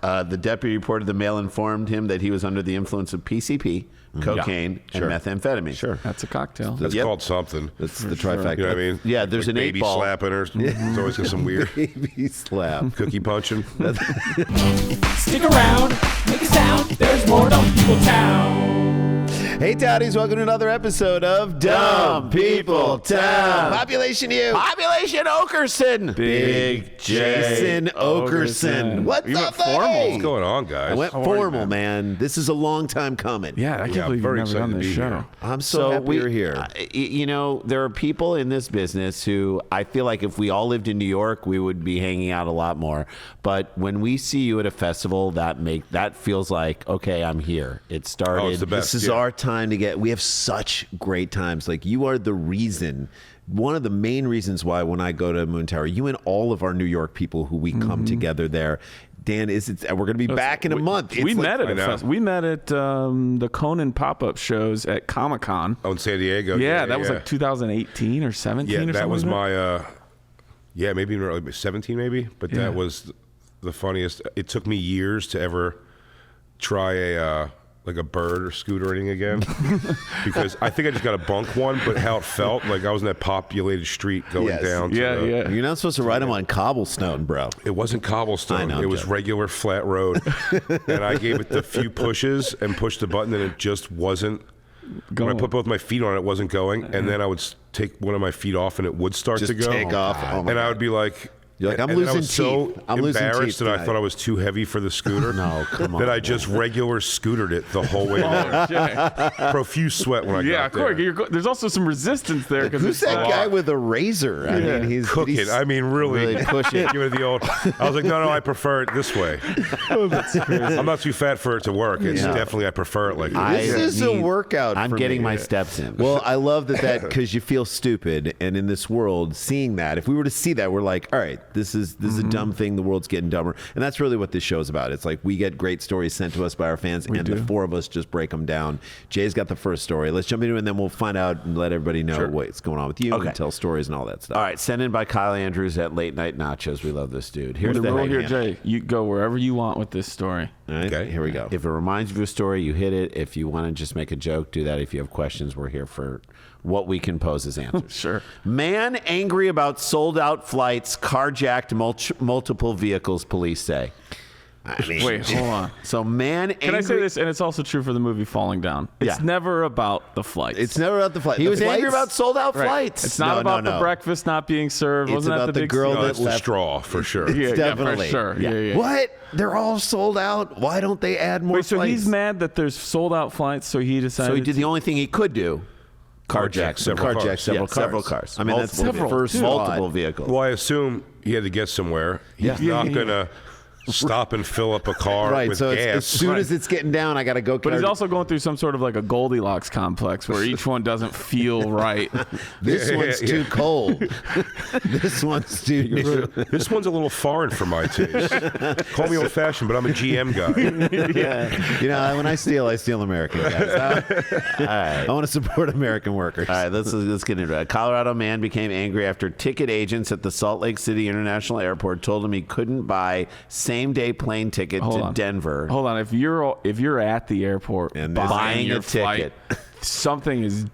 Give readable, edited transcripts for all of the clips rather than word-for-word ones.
The deputy reported the male informed him that he was under the influence of PCP, cocaine, and methamphetamine. Sure. That's a cocktail. That's called something. That's the trifecta. You know what I mean? Yeah, there's like an baby 8-ball. slapping her. It's always got some weird Baby slap. cookie punching. Stick around, make a sound. There's more Dumb People Town. Hey, Townies, welcome to another episode of Dumb People Town. Population U. Population Oakerson. Big Jason Oakerson. What's You up, went formal. buddy? What's going on, guys? I went formal, man. This is a long time coming. Yeah, I can't Yeah, believe very you've never done excited to this be show. here. I'm so happy you're here. You know, there are people in this business who I feel like if we all lived in New York, we would be hanging out a lot more. But when we see you at a festival, that feels like, okay, I'm here. It started. Oh, it's the best. This is our time to get. We have such great times. Like, you are the reason. One of the main reasons why when I go to Moon Tower, you and all of our New York people who we come together there. Dan, we're going to be back in a month. We met at I know. we met at the Conan pop-up shows at Comic-Con. Oh, in San Diego. Yeah, that was like 2018 or 17 Yeah, or something. that was like that. my, maybe early 17 maybe, but Yeah. that was the funniest. It took me years to ever try a bird or scootering again because I think I just got a bunk one, but how it felt, like I was in that populated street going Yes. down to Yeah, the, yeah. You're not supposed to ride them on cobblestone, bro. It wasn't cobblestone. I know, It was Joe. regular flat road. And I gave it the few pushes and pushed the button and it just wasn't. When I Going. put both my feet on it, it wasn't going. And then I would take one of my feet off and it would start Just to go. take off. Oh, my And I God. would be like... You're like, I'm and then losing I was so teeth. I'm losing embarrassed teeth that I tonight. thought I was too heavy for the scooter. No, come on, That I man. just regular scootered it the whole way there. Profuse sweat when I Yeah, got of course. there. There's also some resistance there because Who's that guy with a razor? I mean, he's Cooking. he's- I mean, really push it. Give it the old. I was like, no, I prefer it this way. I'm not too fat for it to work. It's definitely I prefer it like this. This is a workout. I'm for getting me. my steps in. Well, I love that because you feel stupid, and in this world, seeing that, if we were to see that, we're like, all right, this is a dumb thing. The world's getting dumber, and that's really what this show's about. It's like we get great stories sent to us by our fans, and the four of us just break them down. Jay's got the first story. Let's jump into it, and then we'll find out and let everybody know what's going on with you Okay. and tell stories and all that stuff. All right, sent in by Kyle Andrews at Late Night Nachos. We love this dude. Here's the the rule headline. here, Jay. You go wherever you want with this story. All right, Okay. here we go. If it reminds you of a story, you hit it. If you want to just make a joke, do that. If you have questions, we're here for what we can pose as answers. Sure. Man angry about sold-out flights, carjacked multiple vehicles, police say. I mean, Wait, hold on. So man angry... Can I say this? And it's also true for the movie Falling Down. It's Yeah. never about the flights. it's never about the flight. He The was angry flights- about sold-out Right. flights. It's not No, about no, the no. breakfast not being served. It's Wasn't that about the the big girl scene? No, that it's the left. straw for sure. Yeah, Definitely. for sure. Yeah. What? They're all sold out. Why don't they add more Wait, so flights? he's mad that there's sold out flights, so he decided. So he did the only thing he could do. Carjack several Carjack cars. several cars. Several cars. I mean, that's Multiple the first multiple thought. vehicles. Well, I assume he had to get somewhere. He's not going to stop and fill up a car Right, with so it's, gas. as soon as it's getting down, I got to go. But he's also going through some sort of like a Goldilocks complex where each one doesn't feel right. This Yeah, one's yeah. too cold. This one's too new. This one's a little foreign for my taste. Call me old-fashioned, but I'm a GM guy. Yeah. You know, when I steal American guys. I want to support American workers. All right, let's get into it. A Colorado man became angry after ticket agents at the Salt Lake City International Airport told him he couldn't buy same-day plane ticket Hold to on. Denver. Hold on, if you're at the airport And buying your a ticket. flight, something is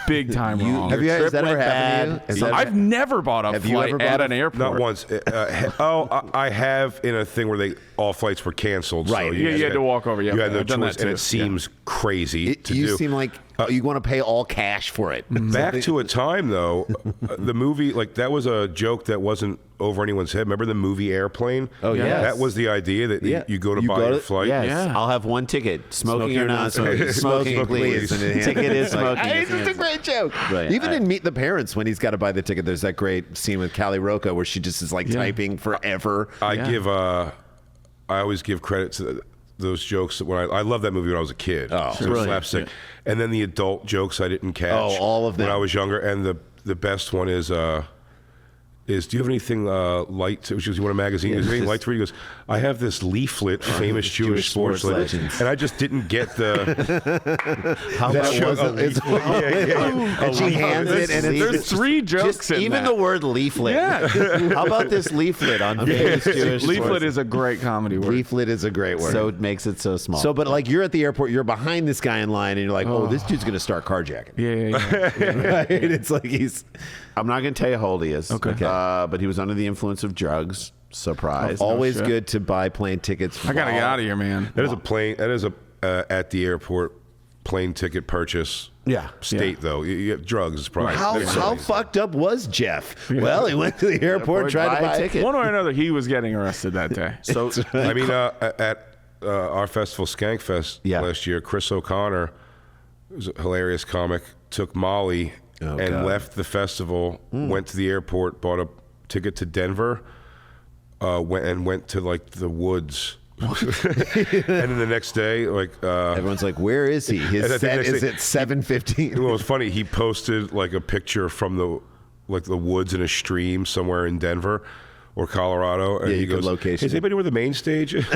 big time wrong. Have you Your has that trip ever went happened to bad. you? Has So that- I've never bought a Have you flight ever at bought an airport. Not once. I have in a thing where all flights were canceled. Right. So Yeah, you had to walk over. Yeah, You had no I've done choice, that and too. it seems crazy to you do. seem like you want to pay all cash for it. Back to a time though, the movie that was a joke that wasn't over anyone's head. Remember the movie Airplane? Oh, yes. That was the idea that Yeah. you go to You buy go your to- flight. Yes, Yeah. I'll have one ticket. Smoking or not smoking? Smoking, Smoking, please. please. And Ticket is smoking. It's just a great joke. Right. Even in Meet the Parents, when he's got to buy the ticket, there's that great scene with Callie Roca where she just is like typing forever. I always give credit to those jokes when I love that movie when I was a kid. Oh, so brilliant. slapstick. And then the adult jokes I didn't catch. Oh, all of them. When I was younger. And the best one is is, do you have anything light? Which is, you want a magazine? Is there anything light to read? He goes, I have this leaflet, famous Jewish sports legends. And I just didn't get the... How that was and she hands it, and There's 3 jokes in even that. the word leaflet. Yeah. How about this leaflet on famous Jewish Leaflet sports? is a great comedy word. leaflet is a great word. So it makes it so small. So, but like you're at the airport, you're behind this guy in line, and you're like, oh, this dude's gonna start carjacking. Yeah. Right? It's like he's I'm not going to tell you how old he is. Okay. But he was under the influence of drugs. Surprise. always shit. good to buy plane tickets. I gotta get out of here, man. That is a plane. That is a at the airport plane ticket purchase. Yeah. State though, you have drugs is probably. How fucked up was Jeff? Well, he went to the airport, tried to buy a ticket. One way or another, he was getting arrested that day. So I mean, at our festival, Skankfest last year, Chris O'Connor, who's a hilarious comic, took Molly and left the festival, went to the airport, bought a ticket to Denver, went to like the woods. And then the next day, like Everyone's like, "Where is he?" His And I think set next is day- at 7:15. Well, it was funny. He posted like a picture from the woods in a stream somewhere in Denver or Colorado, and Yeah, he you could goes, location "Is it. anybody where the main stage is?"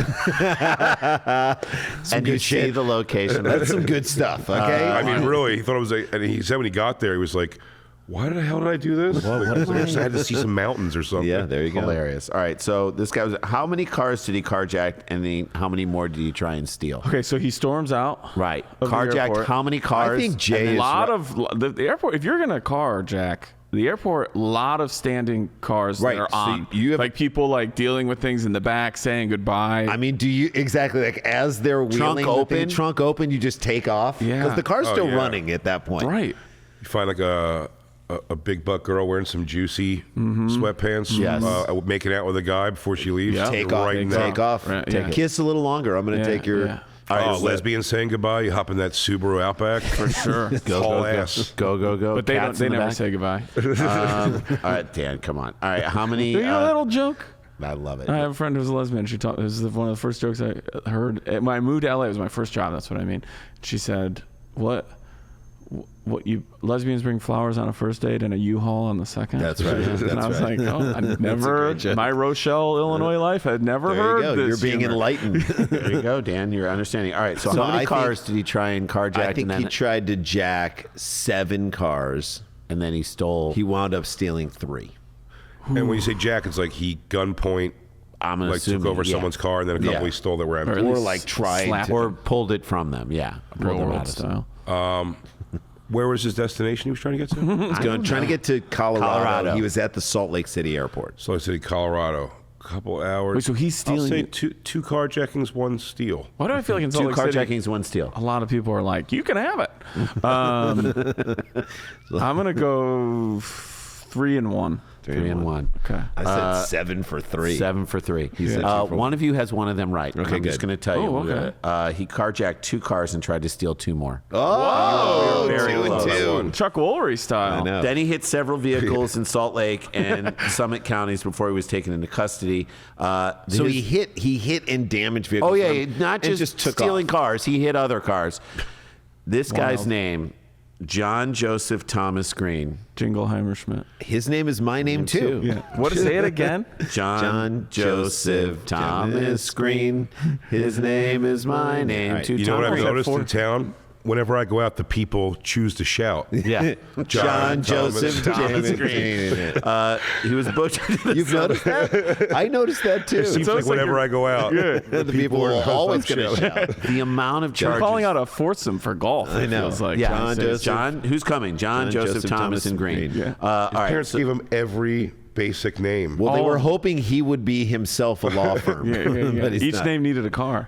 and you see the location. That's some good stuff. Okay, I mean, really, he thought it was. And he said when he got there, he was like, "Why the hell did I do this? I had to see some mountains or something." yeah, there you go. Hilarious. All right, so this guy was. How many cars did he carjack, and then how many more did he try and steal? Okay, so he storms out. Right, of the carjacked. airport. How many cars? I think Jay A is lot of the airport. If you're gonna carjack the airport, a lot of standing cars Right, that are so on. you have- like people like dealing with things in the back, saying goodbye. I mean, do you exactly like as they're wheeling trunk open, you just take off? Yeah. because the car's still yeah. running at that point. right. You find like a big butt girl wearing some juicy sweatpants, Yes. making out with a guy before she leaves. Yeah. Take You're off, writing take down. off, Right, take yeah. kiss a little longer. I'm going to Yeah, take your. yeah. Lesbian saying goodbye. You hop in that Subaru Outback for Sure. Haul ass. Go. But they don't. Cats They in the never back. say goodbye. All right, Dan, come on. All right, how many? You know that little joke? I love it. I have a friend who's a lesbian. She taught. This is one of the first jokes I heard. When I moved to LA, it was my first job. That's what I mean. She said, "What you lesbians bring flowers on a first date and a U-Haul on the second?" That's right. And I was right. like, "Oh, I never. great joke. My Rochelle, Illinois life had never There heard you go. this. You're being humor. enlightened. There you go, Dan. You're understanding. All right, so So how many I cars think- did he try and carjack? I think and then, he tried to jack 7 cars. and then he stole. He wound up stealing 3. And when you say jack, it's like he gunpoint, I'm like assuming, took over yeah. someone's car, and then a couple Yeah. he stole that were empty. Or at Or least like tried slap to- or pulled it from them. Yeah, pulled real them world out of style. Where was his destination he was trying to get to? He's trying to get to Colorado. Colorado. He was at the Salt Lake City airport. Salt Lake City, Colorado. Couple hours. Wait, so he's I'll stealing- say two carjackings, 1 steal. Why do I feel like in Salt 2 Lake City, carjackings, 1 steal. a lot of people are like, "You can have it." I'm gonna go 3 and 1. 3 and 1. Okay. I said 7 for 3. 7 for 3. said 2 for One of you has one of them right. Okay, I'm just good. going to tell you. Oh, okay. He carjacked 2 cars and tried to steal 2 more. Oh, Very 2 and close. 2. Chuck Woolery style. I know. Then he hit several vehicles in Salt Lake and Summit counties before he was taken into custody. So he hit and damaged vehicles. Oh yeah, and not just took stealing off. cars. He hit other cars. This guy's name, John Joseph Thomas Green. Jingleheimer Schmidt. His name is my name too. What to say it again? John Joseph Thomas Green. His name is my name. All right. Two You know what I've Thomas. noticed in town? Whenever I go out, the people choose to shout. Yeah. John Joseph Thomas Green. He was butchered. You've noticed that? I noticed that too. It seems like almost like whenever I go out, the people are always going to shout. The amount of You're charges. calling out a foursome for golf. I know. It feels like. Yeah, John Joseph- John. Who's coming? John Joseph Thomas and Green. Yeah. All right. parents so- gave him every basic name. Well, they All were of- hoping he would be himself a law firm. But he's Each not. name needed a car.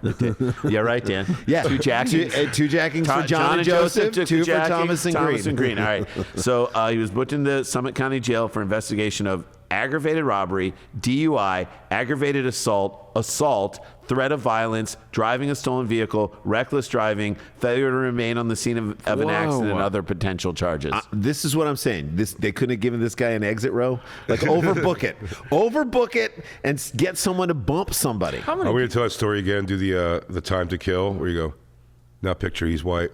yeah, right, Dan. Yeah. 2 jackings. 2 jackings for John and Joseph, 2 for Thomas and Green. All right. So he was put into Summit County Jail for investigation of aggravated robbery, DUI, aggravated assault, threat of violence, driving a stolen vehicle, reckless driving, failure to remain on the scene of an Whoa. accident, and other potential charges. This is what I'm saying. They couldn't have given this guy an exit row. Like overbook it, and get someone to bump somebody. How Are many? we going to tell that story again? Do the time to kill, where you go, now picture he's white.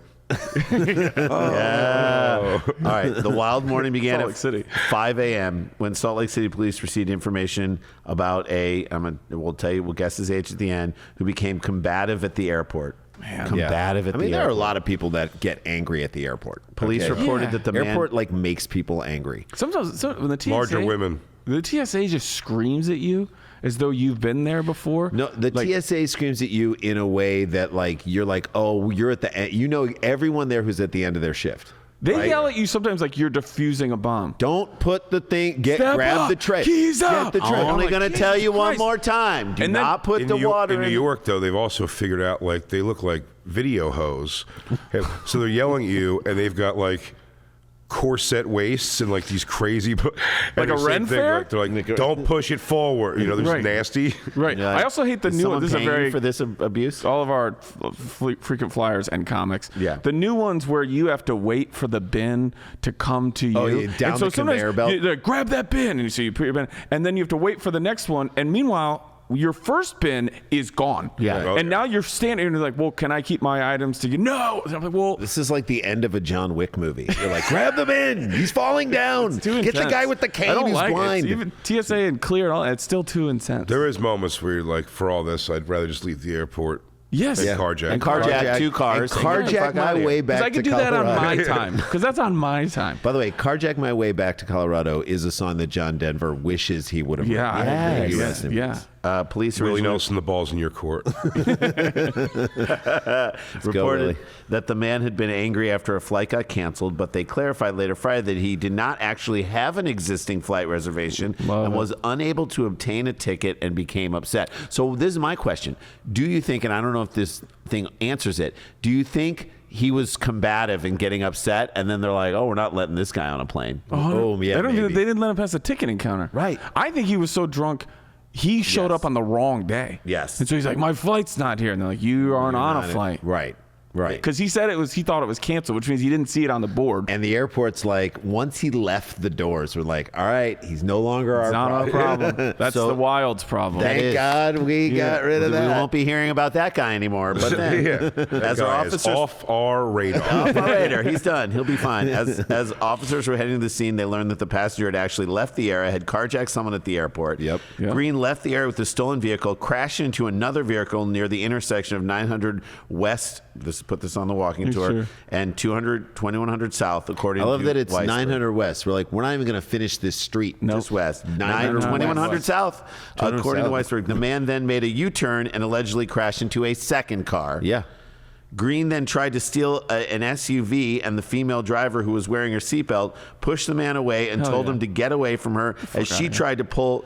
Yeah. All right. The wild morning began Salt at Lake City. 5 a.m. when Salt Lake City police received information about we'll guess his age at the end, who became combative at the airport. Man. Combative at I the mean, there are airport. a lot of people that get angry at the airport. Police reported that the airport man... like makes people angry. Sometimes when the TSA, Larger women. the TSA just screams at you as though you've been there before. No, the TSA screams at you in a way that like you're like, oh, you're at the end. You know, everyone there who's at the end of their shift. They right? yell at you sometimes like you're defusing a bomb. Don't put the thing. Step Grab up, the tray. keys up. Get the tray. I'm only like, going to tell you Jesus one Christ. more time. Do And then- not put the water in in. New York, though, they've also figured out like they look like video hose. So they're yelling at you, and they've got like corset waists and like these crazy, Like a Ren Fair? Like, they're like, don't push it forward. You know, they're Right. just nasty. Right. Yeah. I also hate the Is new someone one. This is a paying you very for this abuse. all of our frequent flyers and comics. Yeah. The new ones where you have to wait for the bin to come to you. Oh, yeah, down and so the sometimes conveyor belt. they're like, grab that bin, and so you put your bin, and then you have to wait for the next one. And meanwhile, your first bin is gone. Yeah. Oh, and yeah. now you're standing and you're like, well, can I keep my items to you? No. And I'm like, well, This is like the end of a John Wick movie. You're like, grab the bin. He's falling down. too Get the intense. guy with the I cane don't who's like blind. It. Even TSA and clear and all, it's still too intense. There is moments where you're like, for all this, I'd rather just leave the airport. Yes. And Yeah. carjack. And carjack 2 cars. And and get the carjack fuck my outta here. way Because back I could to do that on Colorado. my time. Because that's on my time. By the way, Carjack My Way Back to Colorado is a song that John Denver wishes he would have Yeah. written. I agree. Yes. Yeah. Rest in Yeah. peace. Police Willie originally Nelson, the ball's in your court. reported Willie. that the man had been angry after a flight got canceled, but they clarified later Friday that he did not actually have an existing flight reservation Love and it. was unable to obtain a ticket and became upset. So this is my question. Do you think, and I don't know if this thing answers it, do you think he was combative and getting upset, and then they're like, oh, we're not letting this guy on a plane? Oh, yeah, I don't maybe. think they didn't let him pass the ticket encounter. Right. I think he was so drunk, he showed up on the wrong day. Yes. And so he's like, my flight's not here. And they're like, you aren't on a Not it. flight. Right. Right. Because he said he thought it was canceled, which means he didn't see it on the board. And the airport's like, once he left the doors, we're like, all right, he's no longer It's not our problem. problem. That's So- the Wild's problem. Thank is. God we got rid of We that. won't be hearing about that guy anymore. But then, as our Guy is officers off our radar. off our radar. He's done. He'll be fine. As officers were heading to the scene, they learned that the passenger had actually left the area, had carjacked someone at the airport. Yep. Green left the area with the stolen vehicle, crashed into another vehicle near the intersection of 900 West. Put this on the walking tour, Sure. and 2100 South, according I love to that it's Weisberg. 900 West. We're like, we're not even going to finish this street. Just west. 900 2100 West. South. 200 According to South. Weisberg, the man then made a U-turn and allegedly crashed into a second car. Yeah. Green then tried to steal an SUV, and the female driver, who was wearing her seatbelt, pushed the man away and told him to get away from her as he tried to pull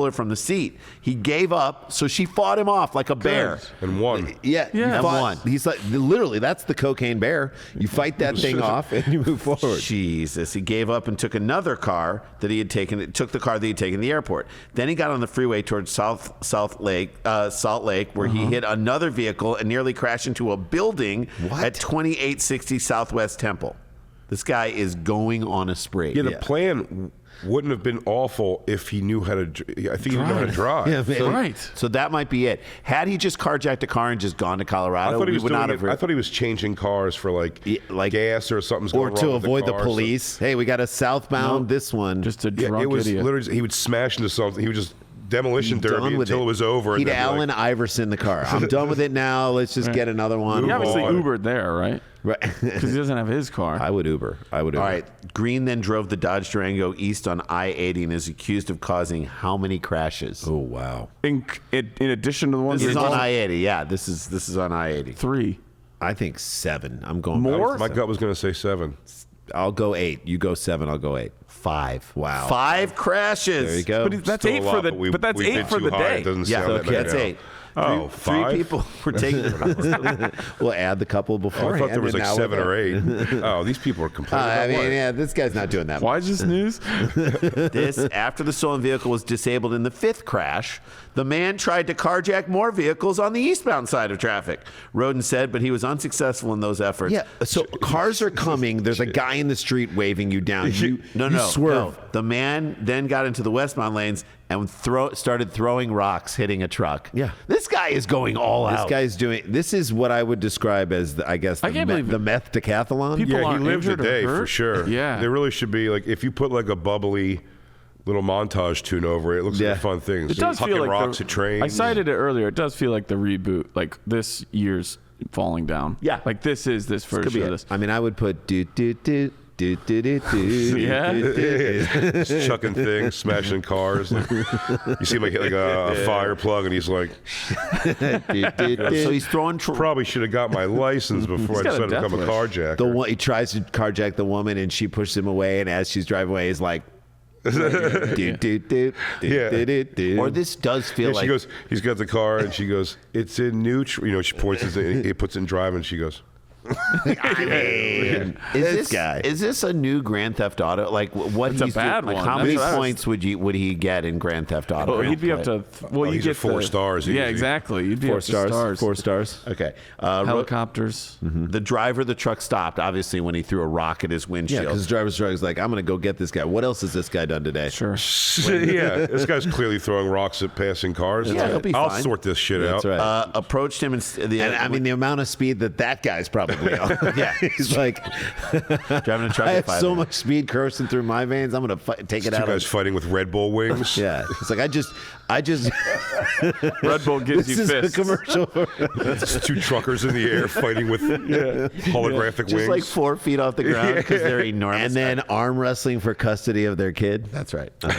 her from the seat. He gave up, so she fought him off like a bear. And one. Yeah. Yeah. You fought- One. He's like, literally, that's the cocaine bear. You fight that thing off and you move forward. Jesus. He gave up and took another car that he had taken. Took the car that he had taken to the airport. Then he got on the freeway towards Salt Lake, where he hit another vehicle and nearly crashed into a building at 2860 Southwest Temple. This guy is going on a spree. Yeah, the plan wouldn't have been awful if he knew how to. I think he didn't know how to drive. Yeah, maybe. Right. So that might be it. Had he just carjacked a car and just gone to Colorado, I thought he we was would not doing have. it, I thought he was changing cars for like gas or something's Or going to wrong with avoid the car, so- police. Hey, we got a southbound, this one. Just a Yeah, drunk it was idiot. literally he would smash into something. He would just demolition Done derby with until it was over. He'd and then be Allen like, Iverson the car. I'm done with it now. Let's just get another one. He obviously on. Ubered there, right? Right. Because he doesn't have his car. I would Uber. All right. Green then drove the Dodge Durango east on I-80 and is accused of causing how many crashes? Oh, wow. In addition to the ones This is that on he's I-80. Yeah, this is on I-80. 3. I think 7. I'm going More? My gut was going to say 7. I'll go 8. You go 7. I'll go 8. 5. Wow. 5 crashes. There you go. But that's Still 8 a for lot, the. we- But that's we 8 bid for too the high. day. It doesn't Yeah, sound that that's bad. 8. Oh, Three 5? people were taking. We'll add the couple Oh, before. I thought there was like 7 or 8. Oh, these people are complaining. I about mean, what? yeah, this guy's not doing that. Why is this news? This after the stolen vehicle was disabled in the 5th crash. The man tried to carjack more vehicles on the eastbound side of traffic. Roden said, but he was unsuccessful in those efforts. Yeah, so cars are coming. There's a guy in the street waving you down. You No. swerve. The man then got into the westbound lanes and started throwing rocks, hitting a truck. Yeah. This guy is going all out. This is what I would describe as, the meth decathlon. People Yeah, he aren't lived the injured or day for hurt? sure. Yeah. There really should be, like, if you put like a bubbly little montage tune over it, it looks like a fun thing. It does feel like rocks at trains. I cited it earlier. It does feel like the reboot, like this year's falling down. Yeah. Like this is this version of this. I mean, I would put do do do. Do, do, do, do, Yeah. do, do, do. Just chucking things, smashing cars. Like, you see him like hit like a fire plug, and he's like, So he's throwing. probably should have got my license before I got a decided to become a death carjacker. He tries to carjack the woman, and she pushes him away. And as she's driving away, he's like, do, do, do, Yeah. do, do, do. Or this does feel Yeah, like. she goes, he's got the car, and she goes, it's in neutral. You know, she points it, he puts it in drive, and she goes, Is This guy. Is this a new Grand Theft Auto? Like what? It's a he's bad doing, like, one. how many That's what I was- points would he get in Grand Theft Auto? Well, he'd be up to. Well, you he's get at 4 stars Yeah, easy. exactly. You'd be 4 up to stars. 4 stars. Okay. Helicopters. The driver of the truck stopped, obviously, when he threw a rock at his Yeah, windshield. because the driver's drug is like, I'm going to go get this guy. What else has this guy done today? Sure. yeah, this guy's clearly throwing rocks at passing cars. Yeah, he'll be I'll fine. sort this shit That's out. right. Approached him and And I mean, the amount of speed that guy's probably on. Yeah, he's like, driving a truck. I at have 5 so a.m. much speed coursing through my veins. I'm gonna take it Two out. guys fighting with Red Bull wings. Yeah, it's like I just. Red Bull gives This you is fists. a commercial. It's 2 truckers in the air fighting with holographic Just wings. like 4 feet off the ground because they're enormous. And then arm wrestling for custody of their kid. that's right. You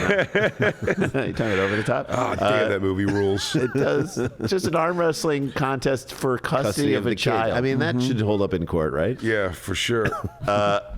turn it over the top. Oh, damn, that movie rules. It does. It's just an arm wrestling contest for custody of a the child. kid. I mean, that should hold up in court, right? Yeah, for sure.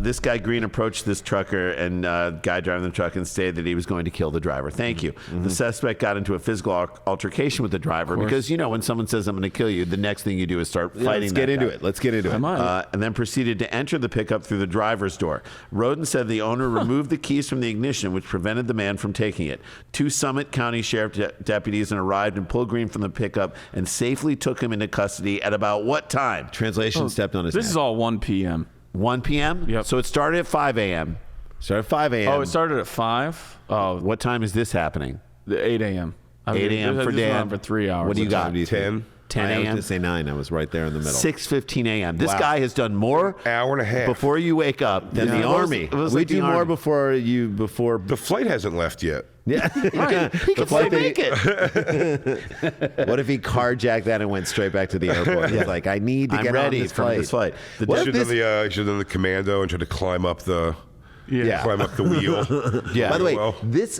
This guy Green approached this trucker and guy driving the truck and stated that he was going to kill the driver. Thank you. The suspect got into a physical altercation with the driver because, you know, when someone says, I'm going to kill you, the next thing you do is start fighting. Let's get that into guy. it. Let's get into it. might. And then proceeded to enter the pickup through the driver's door. Roden said the owner removed the keys from the ignition, which prevented the man from taking it. 2 Summit County Sheriff deputies arrived and pulled Green from the pickup and safely took him into custody at about what time? Translation stepped on his This neck. is all 1 p.m. 1 p.m.? Yep. So it started at 5 a.m. Started at 5 a.m. Oh, it started at 5. Oh, What time is this happening? the 8 a.m. 8 a.m. for this went Dan. on for 3 hours. What do you got? 10. 10 I was a.m. going to say 9. I was right there in the middle. 6:15 a.m. This Wow. guy has done more Hour and a half. before you wake up than The the army. It was We like the do more Army. before. The flight hasn't left yet. Yeah. He could still make it. What if he carjacked that and went straight back to the airport? He's like, I need to I'm get ready on this for flight. this flight. The What if Should have this- done the commando and tried to climb up the Yeah. climb up the wheel. Yeah. By the way, Well.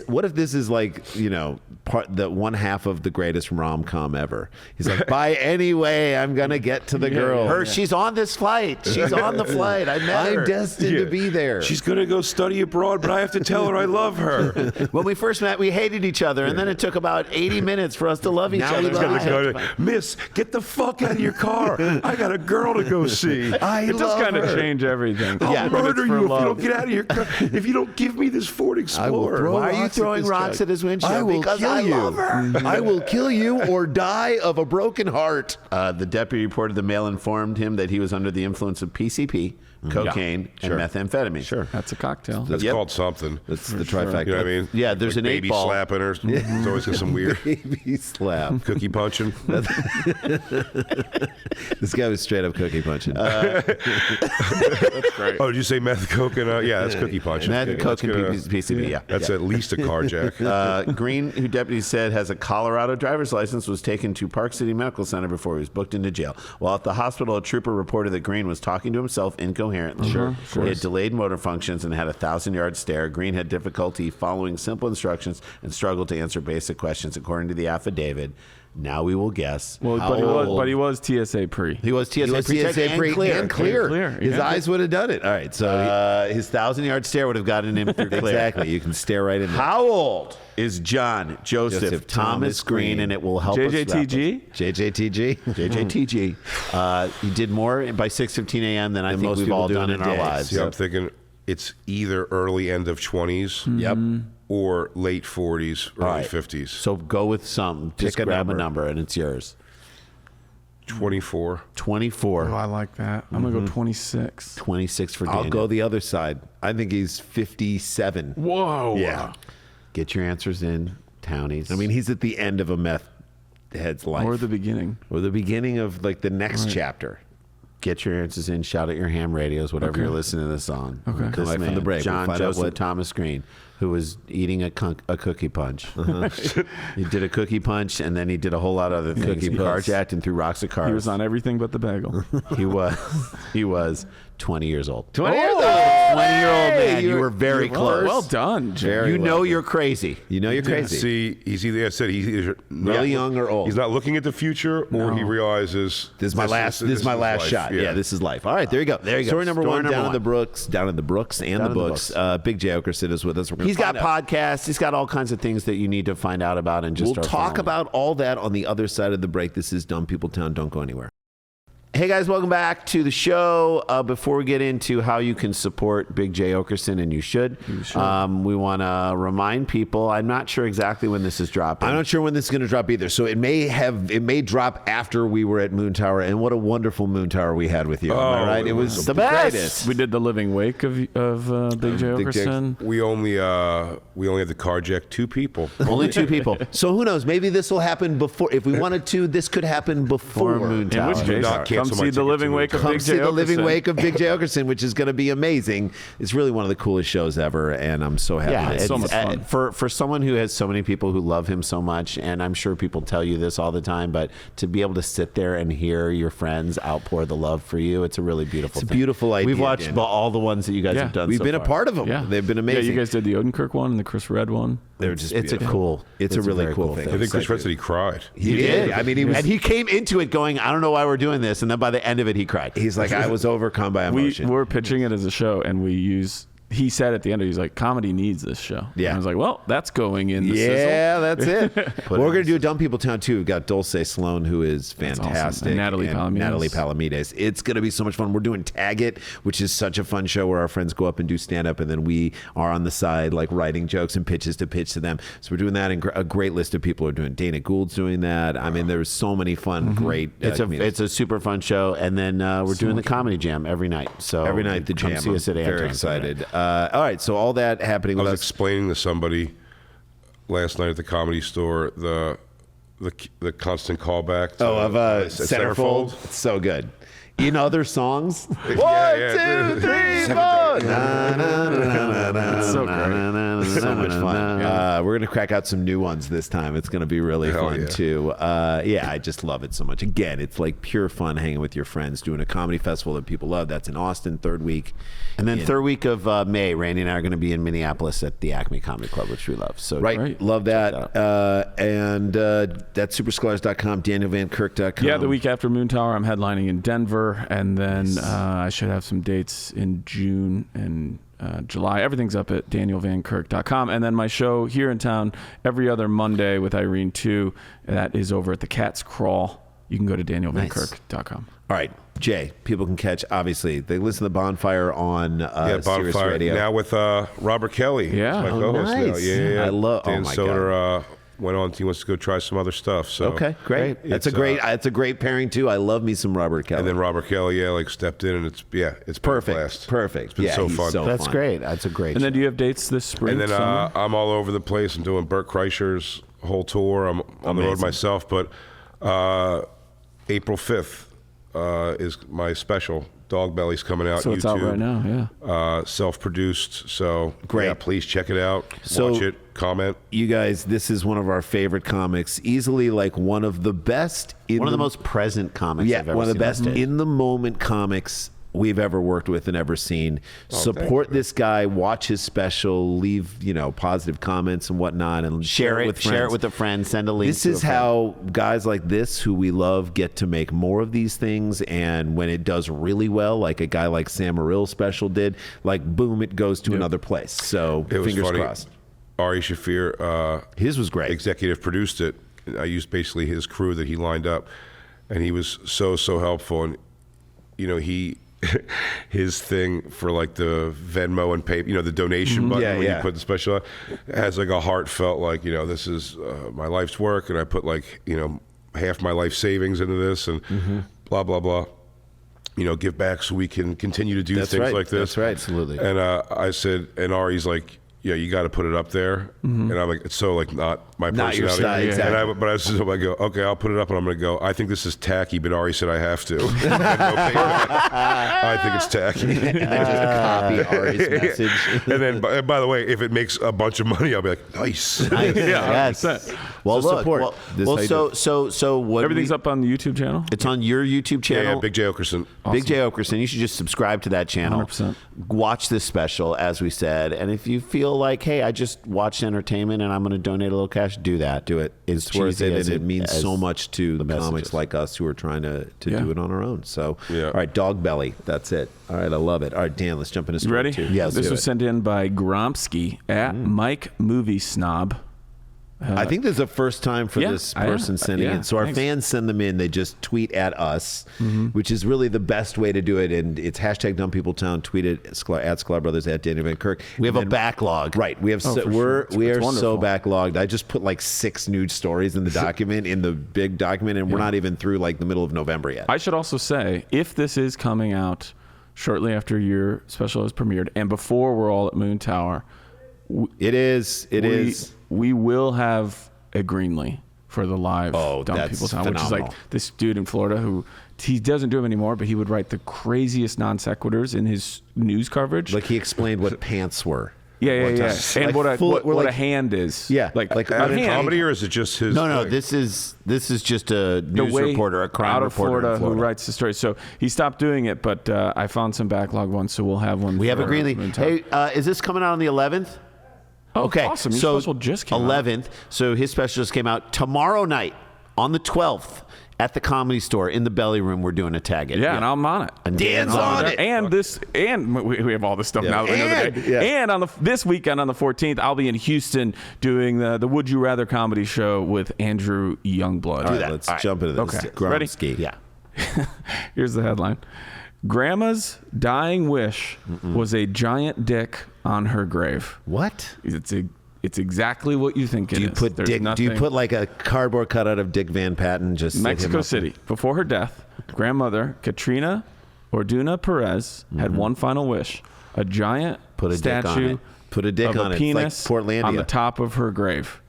what if this is like, the one half of the greatest rom-com ever? He's like, by any way, I'm gonna get to the girl. Her, she's on this flight. She's on the flight. I met her. I'm destined to be there. She's gonna go study abroad, but I have to tell her I love her. When we first met, we hated each other, and then it took about 80 minutes for us to love each Now other. we love each Gotta go to, Miss, get the fuck out of your car. I got a girl to go see. It does kind of change everything. I'll Yeah. murder It's for you if you love. don't get out of your car. If you don't give me this Ford Explorer. throw Why are you rocks at throwing this rocks guy. at his windshield? I will Because kill I you. love her. I will kill you or die of a broken heart. The deputy reported the male informed him that he was under the influence of PCP, cocaine, and methamphetamine. Sure. That's a cocktail. That's Yep. called something. That's the trifecta. You know what I mean? Yeah, there's Like an baby 8-ball. slapping her. It's always got some weird Baby slap. cookie punching. This guy was straight up cookie punching. Oh, did you say meth, coke, and yeah, that's cookie punching. Meth, coke, and PCP, yeah. That's at least a carjack. Green, who deputies said has a Colorado driver's license, was taken to Park City Medical Center before he was booked into jail. While at the hospital, a trooper reported that Green was talking to himself incoherently. He had delayed motor functions and had a 1,000-yard stare. Green had difficulty following simple instructions and struggled to answer basic questions, according to the affidavit. Now we will guess. Well, how but he was TSA pre. He was TSA, He was pre-check TSA pre- and clear. Clear, His yeah. eyes would have done it. All right, so his 1,000-yard stare would have gotten him through clear. exactly, you can stare right in there. How old is John Joseph Thomas Green? And it will help us. JJTG? JJTG. JJTG. He did more by 6:15 a.m. than I think most we've people all do done in in a our day. lives. See, I'm thinking it's either early end of 20s. Yep. Or late 40s, early right. 50s. So go with some. Just Pick a grab number. a number and it's yours. 24. 24. Oh, I like that. I'm going to go 26. 26 for Daniel. I'll go the other side. I think he's 57. Whoa. Yeah. Get your answers in townies. I mean, he's at the end of a meth head's life. Or the beginning. Or the beginning of like the next chapter. Get your answers in. Shout at your ham radios, whatever you're listening to this on. Okay. Come back from the break. John We'll find out Joseph what- Thomas Green, who was eating a cookie punch. He did a cookie punch, and then he did a whole lot of other things. He punch. carjacked and threw rocks at cars. He was on everything but the bagel. He was 20 years old. 20 years old. 20-year-old man. You were very close. Well done, Jay. Very You know well you're crazy. You know you're crazy. See, he's either, I said, he's either Really young or old. He's not looking at the future, or he realizes This is my last. This is my last life. shot. Yeah, this is life. All right, there you go. There you go. Story number Story one. number Down in one. the Brooks. Down in the Brooks and Down the in the books. Big Jay Oakerson is with us. We're gonna He's got find out. podcasts. He's got all kinds of things that you need to find out about and just We'll start talk following. about all that on the other side of the break. This is Dumb People Town. Don't go anywhere. Hey guys, welcome back to the show. Before we get into how you can support Big Jay Oakerson, and you should, we want to remind people. I'm not sure exactly when this is dropping. I'm not sure when this is going to drop either. So it may drop after we were at Moon Tower, and what a wonderful Moon Tower we had with you. Am I right? it It was the the best. greatest. We did the living wake of Big Jay Big Jay. Oakerson. We only had to carjack 2 people. Only 2 people. So who knows? Maybe this will happen before. If we wanted to, this could happen before Moon In Tower. which Do case, not come cancel my see the ticket living to wake of Come Big see Jay the living Oakerson. wake of Big Jay Oakerson, which is going to be amazing. It's really one of the coolest shows ever, and I'm so happy. Yeah, that it's so much fun. for someone who has so many people who love him so much, and I'm sure people tell you this all the time, but to be able to sit there and hear your friends outpour the love for you, it's a really beautiful It's a thing. beautiful idea, We've watched Daniel. all the ones that you guys Yeah. have done. We've so been a far. part of them. Yeah. They've been Yeah, amazing. you guys did the Odenkirk one and the Chris Red one. They're just It's a beautiful. cool. It's a really very cool thing. I think Chris Red said he cried. He did. I mean, he was. And he came into it going, I don't know why we're doing this, and then by the end of it, he cried. He's like, I was overcome by We emotion. were pitching it as a show, and we use. He said at the end, he's like, comedy needs this show. Yeah. And I was like, well, that's going in the sizzle. Yeah, that's it. Well, we're going to do a Dumb People Town too. We've got Dulce Sloan, who is awesome. fantastic. And Natalie Palamides. Natalie Palamides. It's going to be so much fun. We're doing Tag It, which is such a fun show where our friends go up and do stand up, and then we are on the side, like writing jokes and pitches to pitch to them. So we're doing that, and a great list of people are doing. Dana Gould's doing that. I mean, there's so many fun, great. It's a super fun show, and then we're doing the comedy jam every night. So every night the come jam. See us at I'm very Anton's every excited. night. All right, so all that happening I with was us. explaining to somebody last night at the Comedy Store the constant callback. To, Centerfold. It's so good. In other songs. Yeah, 1, 2, 3, 4. Na, na, na, na, na, So na, great. na, na, na, so much fun. We're gonna crack out some new ones this time. It's gonna be really Hell fun yeah. too. Yeah, I just love it so much. Again, it's like pure fun hanging with your friends, doing a comedy festival that people love. That's in Austin, third week. And then third week of May, Randy and I are going to be in Minneapolis at the Acme Comedy Club, which we love. So Right, Great. love that. And that's supersklars.com, danielvankirk.com. Yeah, the week after Moon Tower, I'm headlining in Denver, and then I should have some dates in June and July. Everything's up at danielvankirk.com. And then my show here in town every other Monday with Irene 2. That is over at the Cat's Crawl. You can go to danielvankirk.com. All right, Jay, people can catch, obviously, they listen to The Bonfire on Sirius Bonfire Radio. now with Robert Kelly. Yeah. my Oh, co-host now. nice. Yeah. I love- oh Dan my Soder went on. He wants to go try some other stuff. So Okay, great. That's It's, a great pairing too. I love me some Robert Kelly. And then Robert Kelly, stepped in, and it's been a perfect, blast. perfect. It's been Yeah, so he's fun. so that's fun. great. That's a great And then show. do you have dates this spring? And then summer? I'm all over the place. I'm doing Burt Kreischer's whole tour. I'm on the road Amazing. myself, but April 5th is my special. Dog Belly's coming out. So it's YouTube. out right now, yeah. Self-produced. So Great. yeah, please check it out. So- Watch it. Comment. You guys, this is one of our favorite comics. Easily like one of the best. One of the most present comics Yeah, I've ever one of the seen. best in the moment comics we've ever worked with and ever seen. Support thank you. this guy. Watch his special. Leave positive comments and whatnot, and Share it with friends. Share it with a friend. Send a link. This to is a friend. how guys like this, who we love, get to make more of these things. And when it does really well, like a guy like Sam Morrill's special did, like boom, it goes to another place. So It was fingers funny. crossed. Ari Shafir, His was great. executive produced it. I used basically his crew that he lined up, and he was so helpful. And he his thing for like the Venmo and pay, the donation button Yeah, when yeah. you put the special has like a heartfelt, like, this is my life's work, and I put like half my life savings into this, and blah blah blah. Give back so we can continue to do That's things right. like this. That's right. Absolutely. And I said, and Ari's like, yeah, you got to put it up there. And I'm like, it's so like not my Not your personality. style, exactly. But I go, okay, I'll put it up, and I'm going to go, I think this is tacky, but Ari said I have to. I think it's tacky. Copy Ari's message. And then, by the way, if it makes a bunch of money, I'll be like, nice. Yes. 100%. Well, So look. support. This how you do So what? Everything's up on the YouTube channel. It's on your YouTube Yeah, channel. Big J Oakerson. Big J Oakerson. You should just subscribe to that channel. 100%. Watch this special, as we said. And if you feel like, hey, I just watched entertainment and I'm going to donate a little cash, do that. Do it. It's It's worth cheesy it, as and it means as so much to the messages. comics like us who are trying to Yeah. do it on our own. So, Yeah. all right, Dog Belly. That's it. All right, I love it. All right, Dan, let's jump into You story ready? 2. Yes. This do was it. sent in by Gromsky at Mike Movie Snob. I think this is the first time for yeah, this person sending yeah, it. So our thanks. fans send them in. They just tweet at us, which is really the best way to do it. And it's hashtag Dumb People Town. Tweet it at Sklar Brothers at Danny Van Kirk. We have a And then- backlog. Right. We have Oh, for we sure. are It's so wonderful. backlogged. I just put like 6 nude stories in the document, in the big document, and we're not even through like the middle of November yet. I should also say, if this is coming out shortly after your special is premiered and before we're all at Moon Tower, It is. we will have a Greenlee for the live Dumb that's People Town, which is like phenomenal. this dude in Florida who he doesn't do them anymore, but he would write the craziest non sequiturs in his news coverage. Like he explained what pants were. yeah, one yeah. time. And Like what a we're what a like- hand is. Yeah, like like a Out in hand. comedy, or is it just his? No, thing? this is just a The news way reporter, a crime out of reporter Florida, in Florida. who writes the story. So he stopped doing it, but I found some backlog ones, so we'll have one. We have a for Greenlee. Moon Tower. Hey, is this coming out on the 11th? Oh, Okay, awesome! Your so special just came out. 11th. So his special just came out tomorrow night on the 12th at the Comedy Store in the Belly Room. We're doing a tag it. Yeah, and I'm on it. And Dan's on it. And we have all this stuff now. That we know the And- day. yeah. And on this weekend on the 14th, I'll be in Houston doing the Would You Rather comedy show with Andrew Youngblood. All right, that. let's All right. jump into this. Okay. Ready? Yeah. Here's the headline: Grandma's dying wish was a giant dick on her grave. What? It's exactly what you think it is. Do you put There's Dick? Do you nothing- put like a cardboard cutout of Dick Van Patten? Just stick him Mexico up City. Before her death, grandmother Katrina Orduna Perez had one final wish: a giant Put a dick on statue it. Put a dick of on a it. It's penis like Portlandia. on the top of her grave.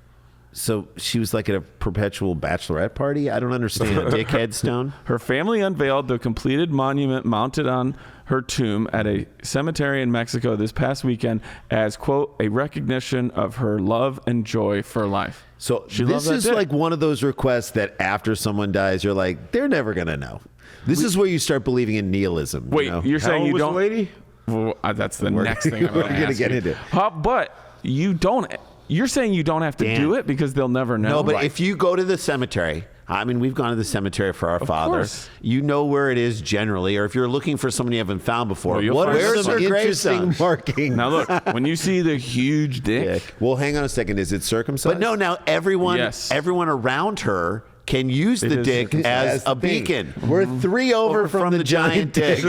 So she was like at a perpetual bachelorette party. I don't understand. Dick Headstone. Her family unveiled the completed monument mounted on her tomb at a cemetery in Mexico this past weekend as, quote, a recognition of her love and joy for life. So She loved this that is dick. like one of those requests that after someone dies, you're like, they're never gonna know. This is where you start believing in nihilism. Wait, you know? you're How saying old you was the don't? lady? Well, that's the next thing I'm we're going gonna to get into. But you don't. You're saying you don't have to Dan. do it because they'll never know. No, but Right. if you go to the cemetery, I mean, we've gone to the cemetery for our father. course. You know where it is generally, or if you're looking for someone you haven't found before, Well, you'll what find where's Some her interesting gravestone? marking. Now look, when you see the huge dick, Well, hang on a second. Is it circumcised? But no, now everyone Yes. around her can use the is dick circumcised. as That's a the thing. beacon. We're 3 over from the giant dick.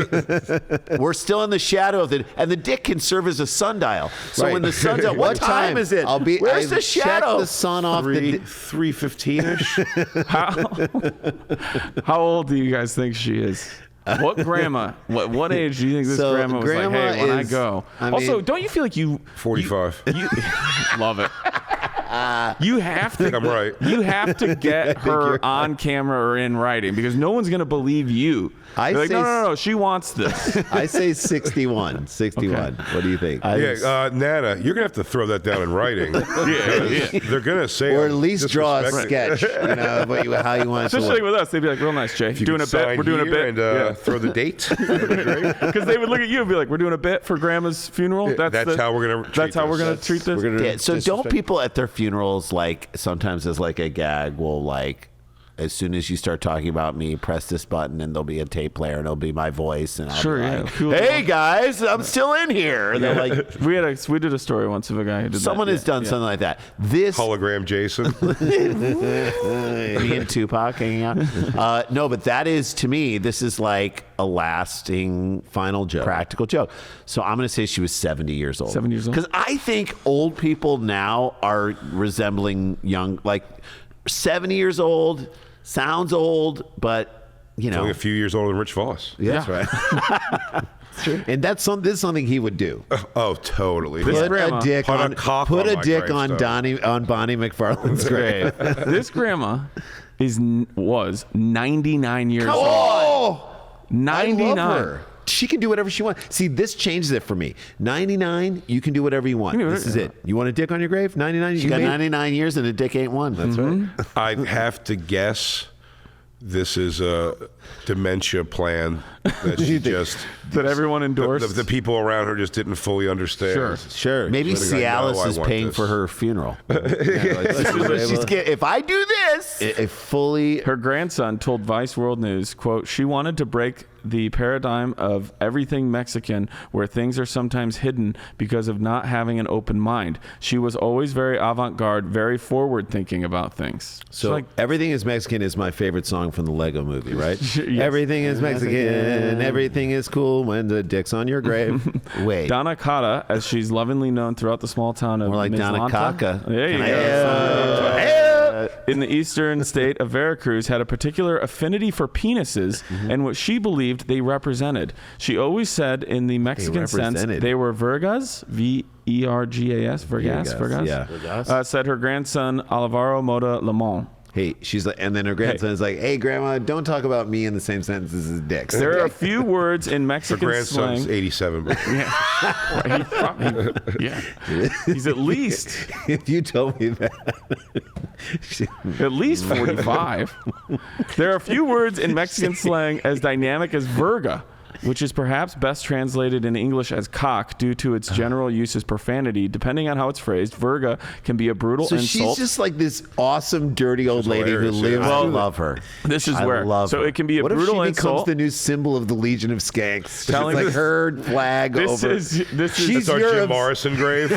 We're still in the shadow of it, and the dick can serve as a sundow. So Right. when the sun's out, what time is it? Where's the I've checked shadow? the sun off the. 3:15ish. how old do you guys think she is? What grandma? What age do you think this So grandma was grandma like? Hey, when I is- go. I Also, mean- don't you feel like you 45. You, love it. You have I think to. I'm right. You have to get her on camera or in writing because no one's going to believe you. I They're like, say no. She wants this. I say 61. 61. What do you think? Yeah, Nana, you're gonna have to throw that down in writing. yeah. They're gonna say, or at I'm least draw a disrespecting. sketch. You know, how you want it to Especially look. with us, they'd be like, "Real nice, Jay. If you Doing could a bit. sign We're doing a here bit." and throw the date. That'd be great. Because they would look at you and be like, "We're doing a bit for Grandma's funeral. That's how we're gonna treat That's how we're this. gonna treat this." We're gonna Yeah, so don't disrespect- people at their funerals, like, sometimes as like a gag, will like, as soon as you start talking about me, press this button and there'll be a tape player and it'll be my voice and I'll Sure, be yeah. like, Cool. hey guys, I'm still in here. And they're like, we did a story once of a guy who did someone that. has done something like that. This Hologram Jason. me and Tupac hanging out. No, but that is, to me, this is like a lasting final joke. practical joke. So I'm going to say she was 70 years old. 70 years old? Because I think old people now are resembling young, like 70 years old sounds old, but you know, Only a few years older than Rich Voss. yeah, that's right. And this is something he would do. Oh, totally. This Put grandma- a dick Put a on cock put on a my dick on gravestone. Bonnie McFarlane's grave. This grandma was 99 years old. Oh, I 99. love her. She can do whatever she wants. See, this changes it for me. 99, you can do whatever you want. You can do This is whatever- it. You want a dick on your grave? 99, She's you got made- 99 years and a dick ain't one. That's right. I have to guess this is a dementia plan that she just That everyone endorsed. the people around her just didn't fully understand. Sure. Maybe She's like, Cialis "No, I is want paying this." for her funeral. She's If I do this, a fully Her grandson told Vice World News, quote, she wanted to break the paradigm of everything Mexican where things are sometimes hidden because of not having an open mind. She was always very avant-garde, very forward-thinking about things. So Everything is Mexican is my favorite song from the Lego movie, right? Yes. Everything is Mexican. Everything is cool when the dick's on your grave. wait. Donna Cotta, as she's lovingly known throughout the small town of More like Donna Mislanta. Caca. There you Can I go. In the eastern state of Veracruz, had a particular affinity for penises and what she believed they represented. She always said, in the Mexican sense, represented. they were Virgas, Vergas, Virgas. Yeah. Said her grandson Alvaro Mota Lamont. Hey, she's like, and then her grandson is like, "Hey, grandma, don't talk about me in the same sentences as dicks." There are a few words in Her Mexican grandson's slang. 87. But He probably, he's at least If you told me that, At least 45. There are a few words in Mexican slang as dynamic as verga, which is perhaps best translated in English as cock due to its general use as profanity. Depending on how it's phrased, verga can be a brutal so insult. she's just like this awesome, dirty old She's lady who hilarious, lives. yeah. I through the- love her. This is I where. love So her. it can be a What if she brutal becomes insult. the new symbol of the Legion of Skanks? Telling It's like this- her flag This over. is She's that's our your Jim obs- Morrison grave.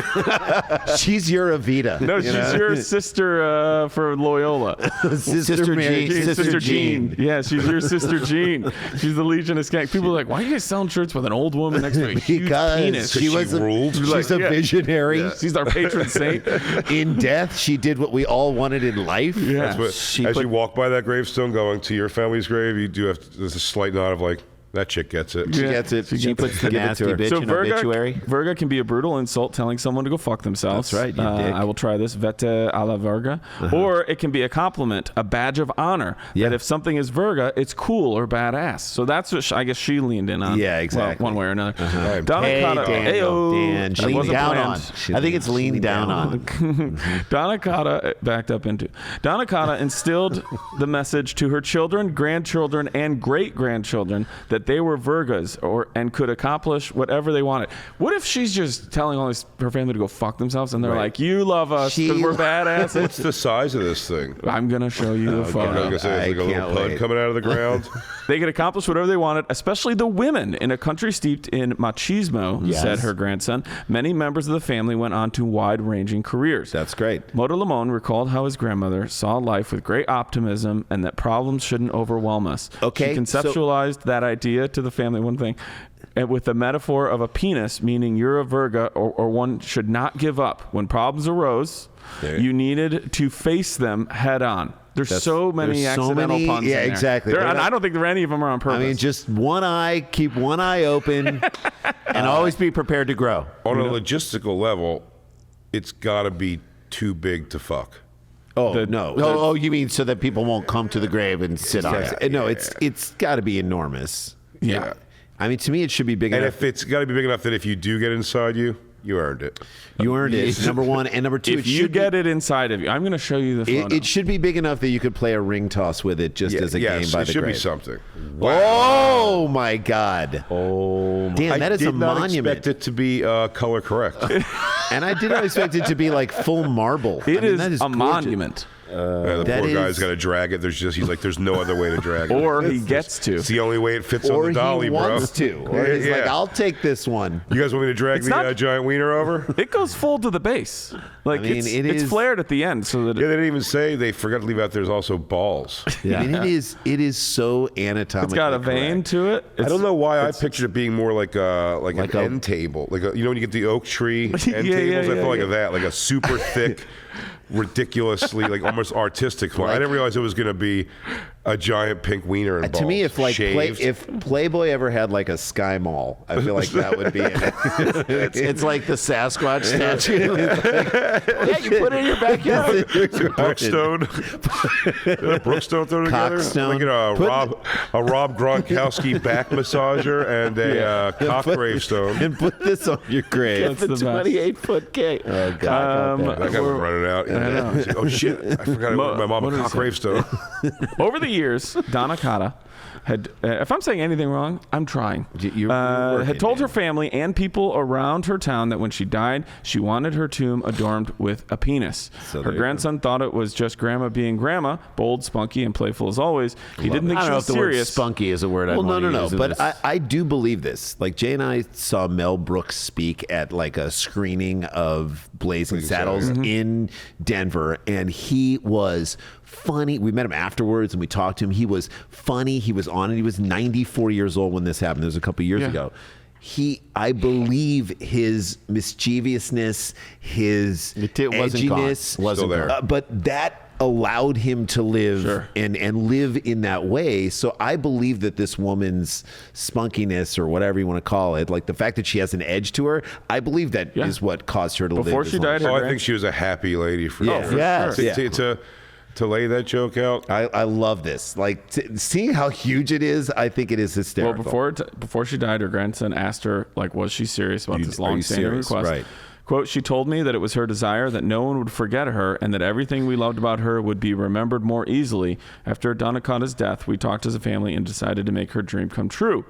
She's your Evita. no, you she's know? your sister for Loyola. Sister Mary. Jean. Sister Jean. Yeah, she's your sister Jean. She's the Legion of Skanks. People are like, why are you guys selling shirts with an old woman next to a huge Because penis? she was ruled. She's a Yeah. visionary. She's our patron saint. In death, she did what we all wanted in life. Yeah. That's what, She as put- you walk by that gravestone going to your family's grave, you do have there's a slight nod of like, that chick gets it. She Yeah. gets it. She puts the Give it to nasty her. bitch So in obituary. verga can be a brutal insult telling someone to go fuck themselves. That's right, you dick. I will try this. Vete a la verga. Or it can be a compliment, a badge of honor. Yeah. That if something is verga, it's cool or badass. So that's what I guess she leaned in on. Yeah, exactly. Well, one way or another. Right. Donna Hey, Cotta. Daniel, Ayo. Dan, That lean wasn't down planned. on. I think it's lean down on. Donna Cotta backed up into. Donna Cotta instilled the message to her children, grandchildren, and great grandchildren that they were Virgas and could accomplish whatever they wanted. What if she's just telling all her family to go fuck themselves, and they're like, "You love us because She- we're badasses." What's the size of this thing? I'm gonna show you the I was photo. gonna say it's like a I little can't pud wait. coming out of the ground. They could accomplish whatever they wanted, especially the women. In a country steeped in machismo, said her grandson, many members of the family went on to wide-ranging careers. That's great. Moto Lamone recalled how his grandmother saw life with great optimism and that problems shouldn't overwhelm us. Okay, She conceptualized that idea to the family, one thing, and with the metaphor of a penis, meaning you're a verga or one should not give up. When problems arose, you needed to face them head on. There's so many there's so accidental many- puns yeah, in there. exactly. And They're not- I don't think any of them are on I purpose. mean, just one eye, keep one eye open. And always be prepared to grow. On a logistical level, it's got to be too big to fuck. Oh, no. Oh, you mean so that people won't come to the grave and sit on it? No, it's got to be enormous. yeah. I mean, to me, it should be big And enough. if it's got to be big enough that if you do get inside you, you earned it. You earned it, number one. And number two, If you get it inside of you, I'm going to show you the photo. it should be big enough that you could play a ring toss with it just as a game by it the should grave. be something. Oh, my God. Oh, damn, that I is did a not monument. expect it to be color correct. And I did not expect it to be like full marble. It I mean, is that a gorgeous. monument. The That poor is- guy's got to drag it. He's like, there's no other way to drag it. Or he gets to. It's the only way it fits Or on the dolly, he bro. wants to. Or he's Yeah. like, I'll take this one. You guys want me to drag It's the not- giant wiener over? It goes full to the base. Like I mean, it's it is- flared at the end, so that Yeah, they didn't even say they forgot to leave out there's also balls. I mean, it is so anatomically it's got a vein correct. to it. I don't know why I pictured it being more like an a- end table, like you know when you get the oak tree end Yeah, tables. yeah, I felt like yeah. that, like a super thick, ridiculously like almost artistic one. I didn't realize it was going to be a giant pink wiener and balls. To me, if shaved. if Playboy ever had like a Sky Mall, I feel like that would be it. It's like the Sasquatch statue. Yeah, you put it in your backyard. Brookstone, Brookstone thrown together. Cockstone. Look at a Rob Gronkowski back massager and a cock gravestone. And put this on your grave. The 28-foot cake. Oh God! That guy was running out. He's like, oh shit! I forgot to my mom a cock gravestone. Over the years, Donna Cotta had, if I'm saying anything wrong, I'm trying. Had told her family and people around her town that when she died, she wanted her tomb adorned with a penis. So her grandson thought it was just grandma being grandma, bold, spunky, and playful as always. He didn't think I she don't know was if the word serious. spunky is a word. Well, I'd no. use in But this. I do believe this. Like Jay and I saw Mel Brooks speak at like a screening of Blazing Saddles in Denver, and he was funny. We met him afterwards and we talked to him. He was funny. He was on it. He was 94 years old when this happened. It was a couple years ago. I believe his mischievousness, his edginess, Wasn't there. but that allowed him to live and live in that way. So I believe that this woman's spunkiness, or whatever you want to call it, like the fact that she has an edge to her, I believe that is what caused her to live. Before she died, I think she was a happy lady for sure. To lay that joke out. I love this. Like seeing how huge it is, I think it is hysterical. Well, before she died, her grandson asked her, like, was she serious about this long-standing request? Right. Quote, she told me that it was her desire that no one would forget her and that everything we loved about her would be remembered more easily. After Donna Cotta's death, we talked as a family and decided to make her dream come true.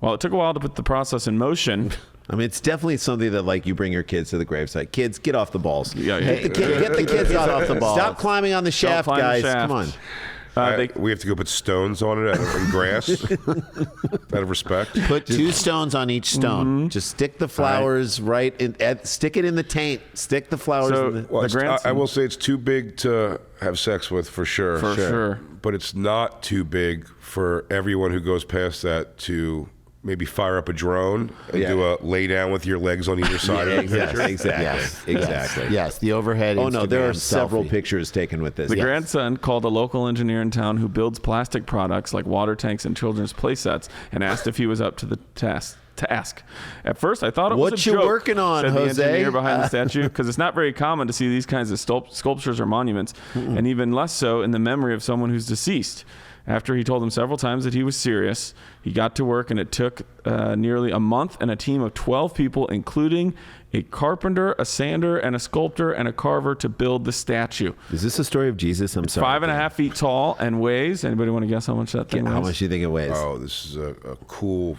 While it took a while to put the process in motion... I mean, it's definitely something that, like, you bring your kids to the gravesite. Kids, get off the balls. Yeah. Get the kids off the balls. Stop climbing on the shaft, climb the guys. shaft. Come on. We have to go put stones on it and grass out of respect. Put 2 stones on each stone. Just stick the flowers right in. Stick it in the taint. Stick the flowers So, in the. Well, the grandson, I will say it's too big to have sex with for sure. For sure. But it's not too big for everyone who goes past that to maybe fire up a drone and do a lay down with your legs on either side of the picture. Exactly. Yes, the overhead. Oh no, there are Instagram several selfie. pictures taken with this. The grandson called a local engineer in town who builds plastic products like water tanks and children's play sets and asked if he was up to the task. To ask. At first, I thought it was What a you joke, working on, said the Jose? engineer behind the statue, because it's not very common to see these kinds of sculptures or monuments, and even less so in the memory of someone who's deceased. After he told him several times that he was serious, he got to work, and it took nearly a month and a team of 12 people, including a carpenter, a sander, and a sculptor, and a carver to build the statue. Is this a story of Jesus? I'm sorry. 5.5 feet tall and weighs. Anybody want to guess how much that thing weighs? How much do you think it weighs? Oh, this is a cool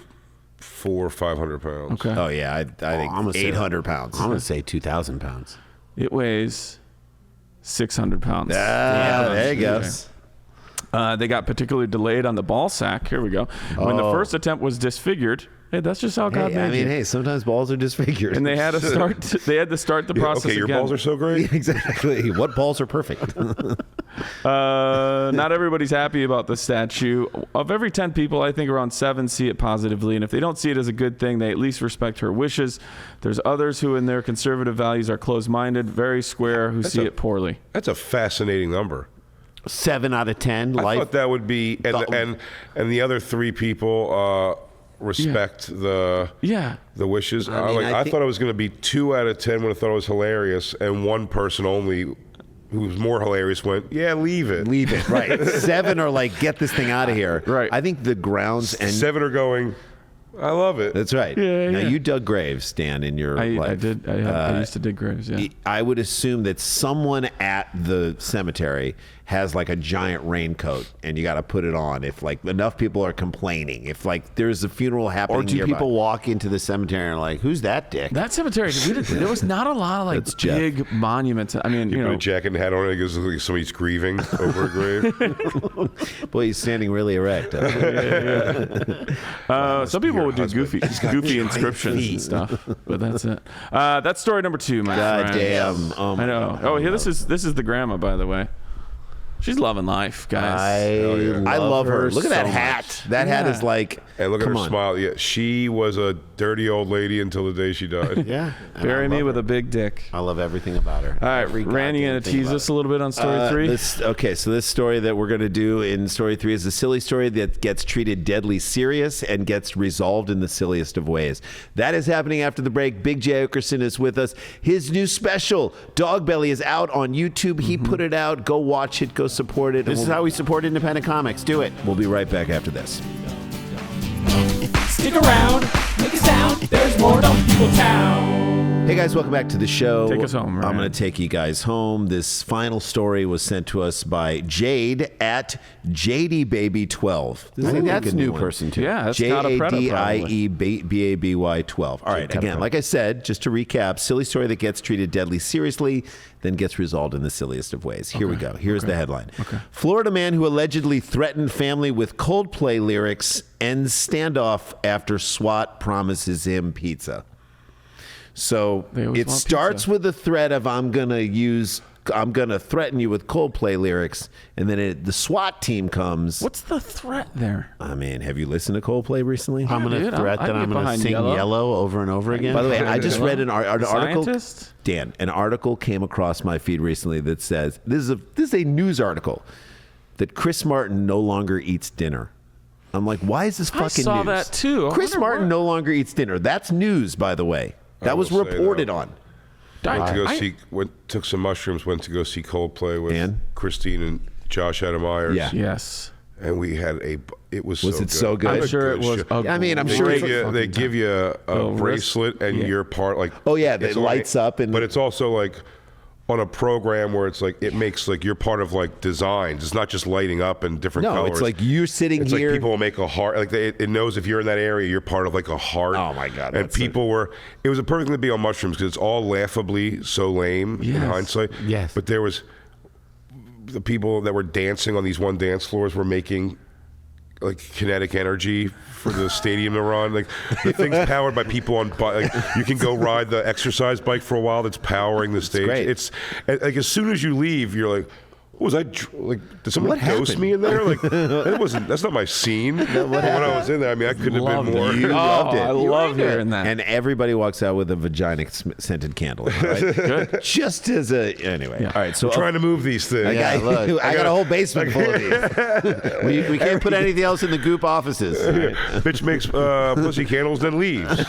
400 or 500 pounds. Okay. Oh yeah, I think 800 pounds. I'm going to say 2,000 pounds. It weighs 600 pounds. There you go. They got particularly delayed on the ball sack. Here we go. When the first attempt was disfigured, hey, that's just how God made you. Hey, sometimes balls are disfigured. And they had to start. They had to start the process Okay, your again. balls are so great. Exactly. What balls are perfect? Not everybody's happy about the statue. Of every 10 people, I think around 7 see it positively. And if they don't see it as a good thing, they at least respect her wishes. There's others who, in their conservative values, are closed-minded, very square, who see it poorly. That's a fascinating number. 7 out of 10. I thought that would be, and the other 3 people respect the wishes. I thought it was going to be 2 out of 10 when I thought it was hilarious, and 1 person only who was more hilarious went, yeah, leave it. Leave it. Right. 7 are like, get this thing out of here. Right. I think the grounds and 7 are going, I love it. That's right. Yeah, now yeah. you dug graves, Dan, in your life. I did. I used to dig graves. Yeah. I would assume that someone at the cemetery has like a giant raincoat, and you got to put it on if like enough people are complaining. If like there's a funeral happening, Or do nearby. people walk into the cemetery and are like, who's that dick? That cemetery, there was not a lot of like That's Jeff. big monuments. I mean, You put a jacket and hat on it, it goes like somebody's grieving over a grave. Boy, he's standing really erect. some people would do husband. goofy inscriptions and stuff, but that's it. That's story number 2, my God friend. damn. I know. Oh, here, this is the grandma, by the way. She's loving life, guys. I love her. Look at that so hat. much. That hat is like. And look at her come on. smile. Yeah, she was a dirty old lady until the day she died. Yeah. And Bury I me love with her. a big dick. I love everything about her. All right, Every Randy, you goddamn gonna thing tease about us a little bit on story 3? So this story that we're going to do in story 3 is a silly story that gets treated deadly serious and gets resolved in the silliest of ways. That is happening after the break. Big J. Oakerson is with us. His new special, Dog Belly, is out on YouTube. He put it out. Go watch it. Go support it. This is how we support independent comics. Do it. We'll be right back after this. Stick around, make a sound. There's more Dumb People Town. Hey guys, welcome back to the show. Take us home, Ryan. I'm going to take you guys home. This final story was sent to us by Jade at JDBaby12. I think that's a good new one. person too. Yeah, that's not a predator. probably. JADIEBABY 12. All right, again, like I said, just to recap, silly story that gets treated deadly seriously, then gets resolved in the silliest of ways. Here we go. Here's the headline. Florida man who allegedly threatened family with Coldplay lyrics ends standoff after SWAT promises him pizza. So They always it want starts pizza. with the threat of I'm going to threaten you with Coldplay lyrics, and then the SWAT team comes. What's the threat there? I mean, have you listened to Coldplay recently? I'm going dude, to threat I that can I'm get going to behind sing Yellow. yellow over and over again. By the way, I just read an article. Scientist? Dan, an article came across my feed recently that says this is a news article that Chris Martin no longer eats dinner. I'm like, why is this I fucking saw news? that too. I Chris wonder Martin what- no longer eats dinner. That's news, by the way. That was will say reported that. on. Went to go took some mushrooms, went to go see Coldplay with And? Christine and Josh Adam Myers. Yeah. Yes. And we had it was Was so it good. so good? I'm Good sure it was. show. A I mean, I'm They sure give it's you, they give you a Little wrist. bracelet and Yeah. you're part like. Oh, yeah, that it's lights up and- but it's also like on a program where it's like it makes like you're part of like designs. It's not just lighting up in different No, colors. it's like you're sitting It's here. like people will make a heart. Like it knows if you're in that area, you're part of like a heart. Oh, my God, And that's so people were. It was a perfect thing to be on mushrooms because it's all laughably so lame in Yes. hindsight. Yes. But there was the people that were dancing on these one dance floors were making like kinetic energy for the stadium to run. Like the thing's powered by people on like you can go ride the exercise bike for a while that's powering the stage. great. It's like as soon as you leave, you're like, was I like? Did someone What ghost happened? me in there? Like that wasn't. That's not my scene. When I was in there, I mean, I couldn't have Loved been more. it. You loved it. I You love loved it. hearing that. And everybody walks out with a vagina scented candle. Right? Good. Just as a anyway. All right, so I'm trying to move these things. I, look, I got a whole basement full of these. we can't put anything else in the goop offices. Bitch makes pussy candles, then leaves.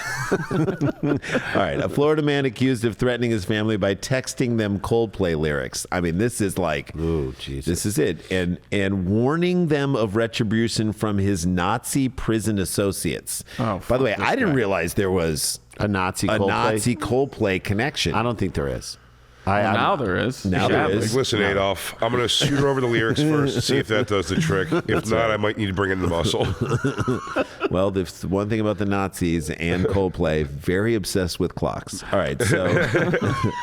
All right, a Florida man accused of threatening his family by texting them Coldplay lyrics. I mean, this is like, Ooh, Jesus. this is it, and warning them of retribution from his Nazi prison associates. Oh, by the way, fuck this I didn't guy. realize there was A Nazi a Coldplay? Nazi Coldplay connection. I don't think there is. Now there is. Now there Sadly. is. Listen, Adolf, I'm going to shoot her over the lyrics first to see if that does the trick. If not, I might need to bring in the muscle. Well, the one thing about the Nazis and Coldplay, very obsessed with clocks. All right, so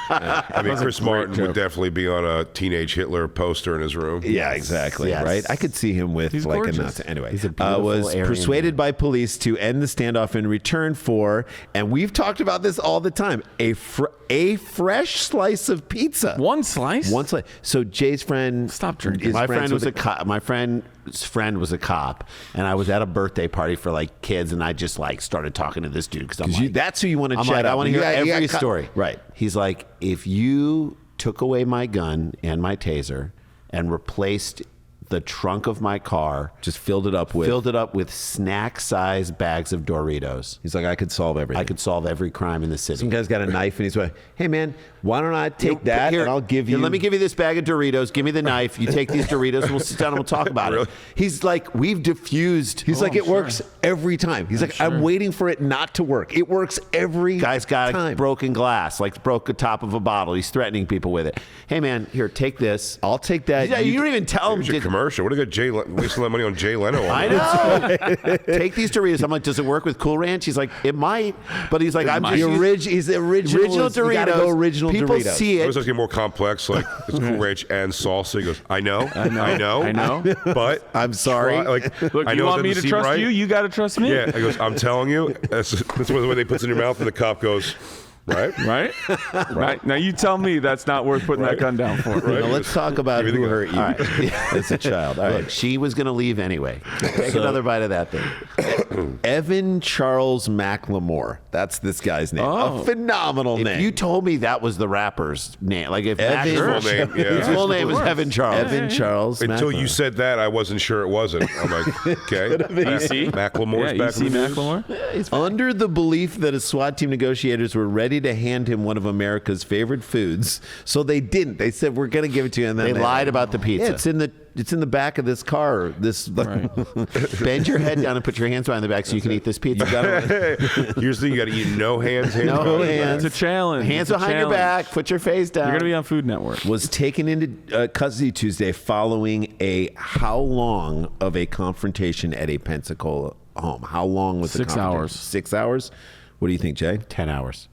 I mean, Chris Martin would definitely be on a teenage Hitler poster in his room. yeah, exactly, Yes. right? I could see him with He's like gorgeous. a Nazi. Anyway, He's a beautiful was Aryan persuaded by police to end the standoff in return for, and we've talked about this all the time, a fresh slice of pizza. One slice? One slice. So Jay's friend, Stop drinking. is My friends friend was with a cop. My friend's friend was a cop, and I was at a birthday party for like kids, and I just like started talking to this dude because I'm like, that's who you want to I'm chat like, I up. want to You hear got- you every got story. Right. He's like, if you took away my gun and my taser and replaced the trunk of my car, Just filled it up with snack-sized bags of Doritos, He's like, I could solve everything. I could solve every crime in the city. Some guy's got a knife and he's like, hey man, why don't I take that Here, and I'll give you. Here, let me give you this bag of Doritos. Give me the knife. You take these Doritos, and we'll sit down and we'll talk about it. He's like, we've diffused. He's like, it works every time. He's like, I'm waiting for it not to work. It works every Guy's got time. a broken glass, like broke the top of a bottle. He's threatening people with it. Hey man, here, take this. I'll take that. Yeah, you don't even tell him. Here's your commercial. What a good wasting that money on Jay Leno. I know. Take these Doritos. I'm like, does it work with Cool Ranch? He's like, it might, but he's like, I'm just He's the original. original You gotta Doritos. go original People Doritos. see It it. was getting more complex, like it's Cool Ranch and salsa. He goes, I know, I know. but I'm sorry. Look, I you know it want me doesn't to seem trust right. you? You got to trust me. Yeah, he goes, I'm telling you, that's what they puts in your mouth, and the cop goes, right? Right. Now you tell me that's not worth putting that gun down for. Right. Now let's talk about Give me who the hurt you as a child. All right. She was going to leave anyway. Take another bite of that thing. Evan Charles McLemore. That's this guy's name. Oh. A phenomenal If name. you told me that was the rapper's name, like if Evan- Mac- Full name, yeah. his full name is Evan Charles. Evan Charles Until McLemore. you said that, I wasn't sure it wasn't. I'm like, okay. EC? Macklemore's Yeah, back EC in the news. Macklemore. Under the belief that his SWAT team negotiators were ready to hand him one of America's favorite foods, so they didn't. They said, "We're going to give it to you," and then They lied about the pizza. Yeah, it's in the back of this car. This Bend your head down and put your hands behind the back so you can eat this pizza. Here's the thing: you got to eat no hands. No behind your hands. It's a challenge. Hands It's a behind your challenge. back. Put your face down. You're gonna be on Food Network. was taken into custody Tuesday following how long of a confrontation at a Pensacola home? How long was the 6 confrontation? hours. 6 hours. What do you think, Jay? 10 hours.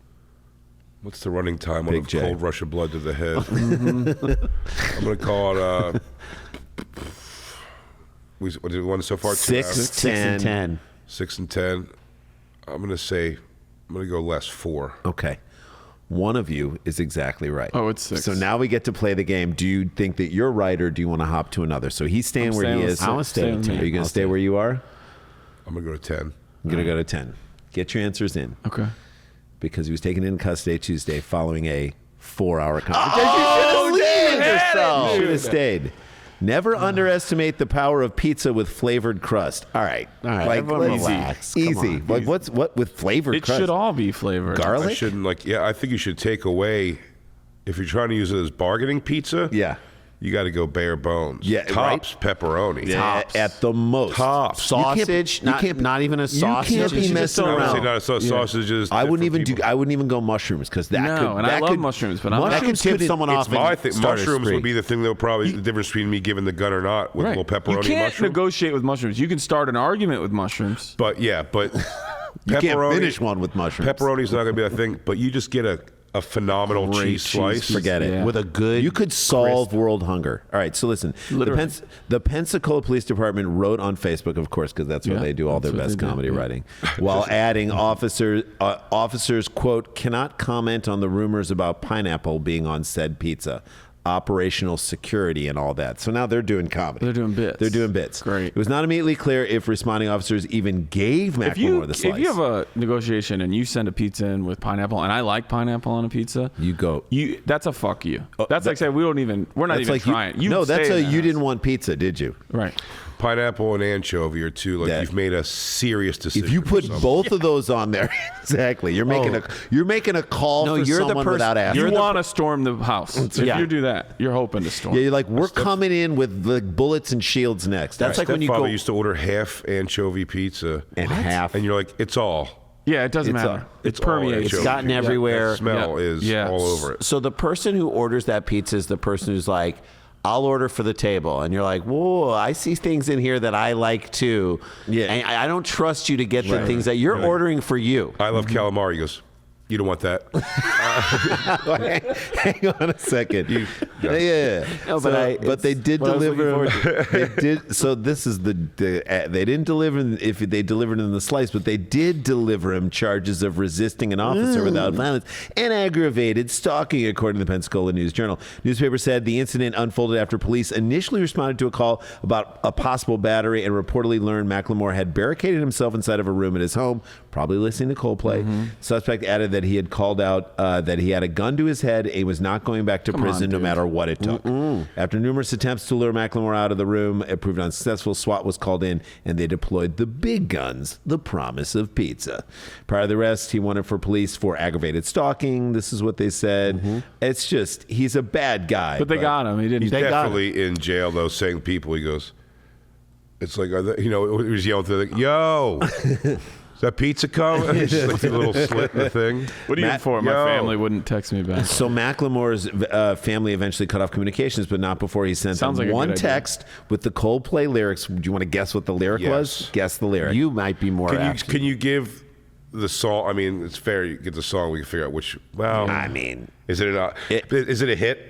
What's the running time on Big a J. cold rush of blood to the head? I'm going to call it. What did we want so far? 2 Six. hours? 6 and 10. 6 and 10. I'm going to go less 4. Okay. One of you is exactly right. Oh, it's 6. So now we get to play the game. Do you think that you're right, or do you want to hop to another? So he's staying I'm where staying he with is. six. I wanna stay with Stay 10. Are you going I'll to stay stay where you are? I'm going to go to 10. I'm going to go to 10. Get your answers in, Okay. because he was taken into custody Tuesday following a 4-hour confrontation. Oh, you should have you stayed. yourself. Should have stayed. Never underestimate the power of pizza with flavored crust. All right. All right, Like, everyone easy. relax. Come Easy. on. Like, what with flavored It crust? should all be flavored. Garlic? I shouldn't I think you should take away, if you're trying to use it as bargaining pizza, Yeah. you got to go bare bones. Yeah, Tops, pepperoni. Yeah, Tops. at the most. Tops. Sausage, not even a sausage. You can't be should messing just I would say around. not sausages. I wouldn't different even people. I wouldn't even go mushrooms, because that No, could. and I that love could- mushrooms, but I'm not- That could tip someone off. It's my and thing. start a Mushrooms spree. would be the thing that would probably the difference between me giving the gun or not with a little pepperoni You can't mushroom. negotiate with mushrooms. You can start an argument with mushrooms. But You can't finish one with mushrooms. Pepperoni's not going to be a thing, but you just get a phenomenal Great cheese slice. cheese. Forget it. Yeah. With a good. You could solve world hunger. All right, so listen. Literally. The Pensacola Police Department wrote on Facebook, of course, because that's where Yeah, they do all their that's what best they do, comedy yeah. writing, while adding officers, quote, cannot comment on the rumors about pineapple being on said pizza. Operational security and all that. So now they're doing comedy. They're doing bits. They're doing bits. Great. It was not immediately clear if responding officers even gave McLemore the slice. If you have a negotiation and you send a pizza in with pineapple, and I like pineapple on a pizza, You go. That's a fuck you. That's like saying we're not That's even like trying. no, that's stay a in that you house. didn't want pizza, did you? Right. Pineapple and anchovy are two. Like Yeah. you've made a serious decision. If you for put someone. both of those on there, exactly, you're making a call No, for you're the someone person- without asking. You want to storm the house. If Yeah. you do that, you're hoping to storm. Yeah, you're like, we're coming in with the bullets and shields next. That's My like when you stepfather go. used to order half anchovy pizza, and half. and you're like, it's all. Yeah, it doesn't It's matter. It It's all permeates. anchovy. It's gotten everywhere. That smell Yeah. is Yeah. all over it. So the person who orders that pizza is the person who's like, I'll order for the table. And you're like, whoa, I see things in here that I like too. Yeah. And I don't trust you to get the things that you're ordering for you. I love calamari. He goes, you don't want that. Hang on a second. Yeah. No, So- but but they did what I was deliver. looking They did. So this is they didn't deliver if they delivered him the slice, but they did deliver him charges of resisting an officer without violence and aggravated stalking, according to the Pensacola News Journal. Newspaper said the incident unfolded after police initially responded to a call about a possible battery and reportedly learned McLemore had barricaded himself inside of a room at his home, probably listening to Coldplay. Suspect added that he had called out that he had a gun to his head and was not going back to prison no matter what it took. After numerous attempts to lure McLemore out of the room, it proved unsuccessful. SWAT was called in and they deployed the big guns, the promise of pizza. Prior to the arrest, he wanted for police for aggravated stalking. This is what they said. It's just, he's a bad guy. But they got him. He didn't. He's They got him. definitely in jail though, saying to people. He goes, it's like, he was yelling through like, yo. Is that pizza coming? It's just like a little slit in the thing. What are you in for? My Yo. family wouldn't text me back. So McLemore's family eventually cut off communications, but not before he sent Sounds them like a one good idea. text with the Coldplay lyrics. Do you want to guess what the lyric Yes. was? Guess the lyric. You might be more apt. Can you give the song? I mean, it's fair. You get the song. We can figure out which. Well, I mean, is it a is it a hit?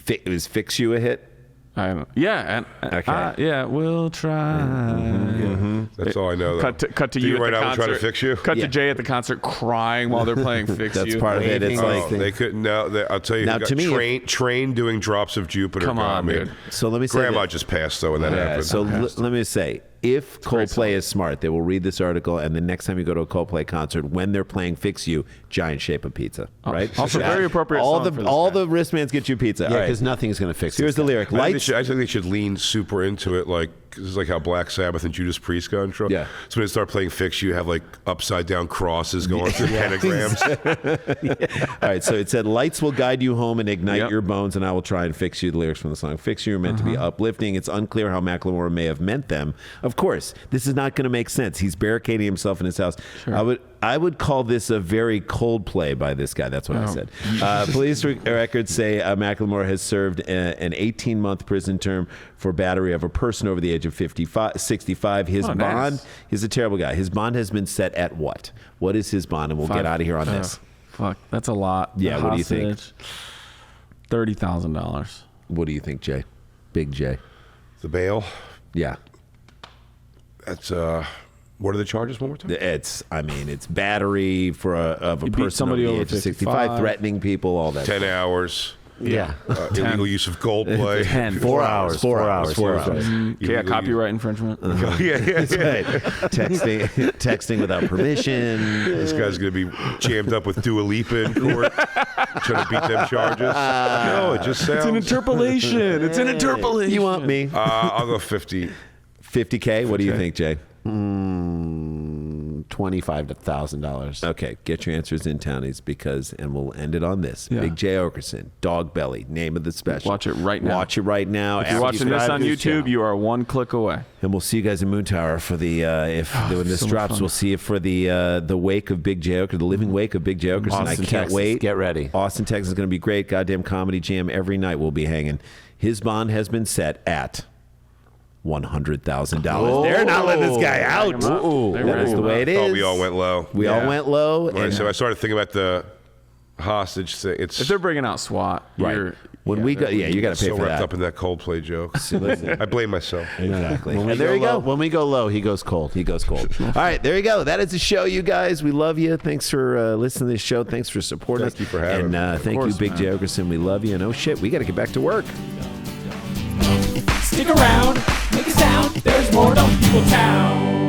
it was Fix You a hit? I don't know. Yeah. And, Okay. yeah, we'll try. That's all I know. Cut to Do you at right the now. I'm concert. trying to fix you. Cut to Jay at the concert crying while they're playing Fix That's You. part of it. It's like They couldn't. No, I'll tell you. Now, Who got to me, train doing drops of Jupiter. Come got on, me. dude. so. Let me say, Grandma that- just passed though when that Yeah, happened. so let me say, if Coldplay is smart, they will read this article, and the next time you go to a Coldplay concert, when they're playing "Fix You," giant shape of pizza, right? Also, very appropriate All song the for this all guy. the wristbands get you pizza. Yeah, All right. because nothing's going to fix Here's this the guy. lyric. I Lights. think they should lean super into it, like this is like how Black Sabbath and Judas Priest got in trouble. Yeah. So when they start playing "Fix You," have like upside down crosses going through pentagrams. All right, so it said, "Lights will guide you home and ignite Yep. your bones, and I will try and fix you." The lyrics from the song "Fix You" are meant to be uplifting. It's unclear how Macklemore may have meant them. Of course, this is not going to make sense. He's barricading himself in his house. I would call this a very Coldplay by this guy. That's what I said. Police records say Macklemore has served an 18-month prison term for battery of a person over the age of 65. His nice. bond, he's a terrible guy. His bond has been set at what? What is his bond? And we'll get out of here on this. Fuck, that's a lot. Yeah, what do you think? $30,000. What do you think, Jay? Big Jay. The bail. Yeah. That's what are the charges? One more time. It's battery for a beat person somebody over the over age of 65, 55, threatening people, all that. 10 hours. Yeah. Illegal use of gold play. 10. 4 hours. 4 hours. 4 hours. Yeah, Illegal copyright infringement. yeah. Right. Texting without permission. This guy's gonna be jammed up with Dua Lipa in court, trying to beat them charges. No, it just sounds. It's an interpolation. It's an interpolation. You want me? I'll go 50. 50K? What do you think, Jay? $25,000. Okay, get your answers in, townies, and we'll end it on this. Yeah. Big J Oakerson, Dog Belly, name of the special. Watch it right now. Watch it right now. If you're watching this on YouTube, you are one click away. And we'll see you guys in Moon Tower for the when this so much drops. fun. We'll see you for the wake of Big J Oakerson, the living wake of Big J Oakerson. I Austin, can't Texas. wait. Get ready. Austin, Texas is going to be great. Goddamn comedy jam every night. We'll be hanging. His bond has been set at $100,000. They're not letting this guy out. Bang him up. They That rang is the him way it up. is. Oh, we all went low. We all Yeah. went low. Right, and so I started thinking about the hostage thing. It's If they're bringing out SWAT, right. When we go, yeah, you got to pay so for wrapped that. up in that Coldplay joke. Listen. I blame myself. Exactly. When we And there you low, go. When we go low, he goes cold. He goes cold. All right, there you go. That is the show, you guys. We love you. Thanks for listening to this show. Thanks for supporting us. Thank you for having me. And thank course, you, Big man. J Oakerson. We love you. And oh shit, we got to get back to work. Stick around, make a sound. There's more Dumb People Town.